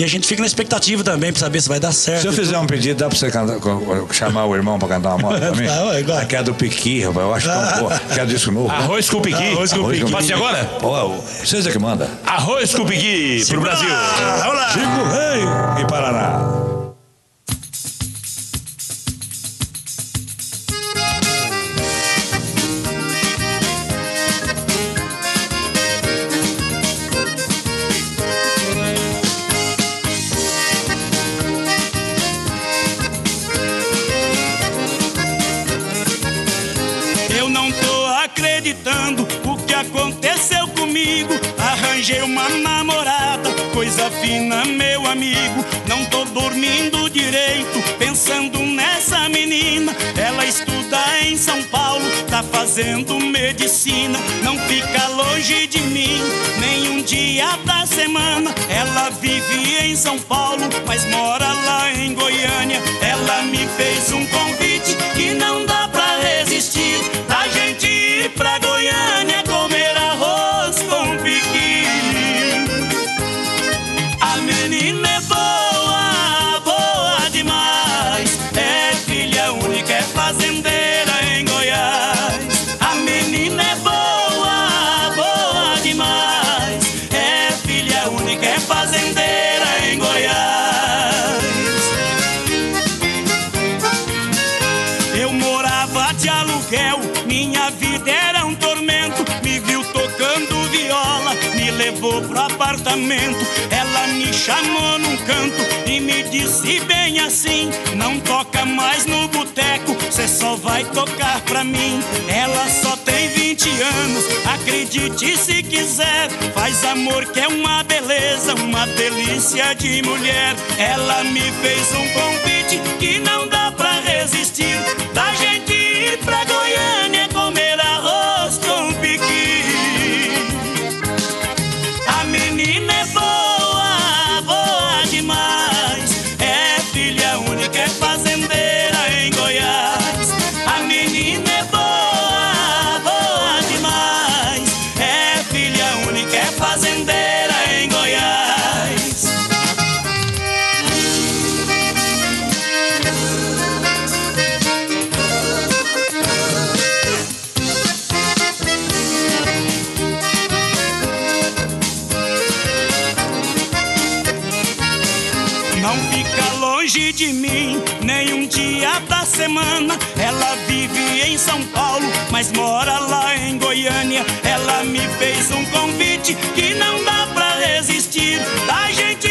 E a gente fica na expectativa também pra saber se vai dar certo. Se eu fizer um pedido, dá pra você chamar o irmão pra cantar uma moda pra mim? Aqui é do Piqui, rapaz. Eu acho que é um porra. Que é disco novo. Arroz com Piqui. Arroz com Piqui. Pode ser agora? Pô, vocês é que manda. Arroz com Piqui pro Brasil. Vamos lá. Chico Rei e Paraná. Acreditando o que aconteceu comigo. Arranjei uma namorada, coisa fina, meu amigo. Não tô dormindo direito, pensando nessa menina. Ela estuda em São Paulo, tá fazendo medicina. Não fica longe de mim, nem um dia da semana. Ela vive em São Paulo, mas mora lá em Goiânia. Ela me fez um convite que não dá pra resistir. Da gente ir pra Goiânia comer arroz com piqui. A menina é boa, boa demais. É filha única, é fazendeira em Goiás. A menina é boa, boa demais. É filha única, é fazendeira em Goiás. Eu morava de aluguel, minha vida era um tormento. Me viu tocando viola, me levou pro apartamento. Ela me chamou num canto e me disse bem assim: não toca mais no boteco, cê só vai tocar pra mim. Ela só tem 20 anos, acredite se quiser. Faz amor que é uma beleza, uma delícia de mulher. Ela me fez um convite que não dá pra resistir. Da gente ir pra Goiânia comer arroz com piqui. A menina é boa, boa demais. É filha única, é fazendeira em Goiás. A menina é boa, boa demais. É filha única, é fazendeira em Goiás. Não fica longe de mim, nem um dia da semana. Ela vive em São Paulo, mas mora lá em Goiânia. Ela me fez um convite que não dá pra resistir. Da gente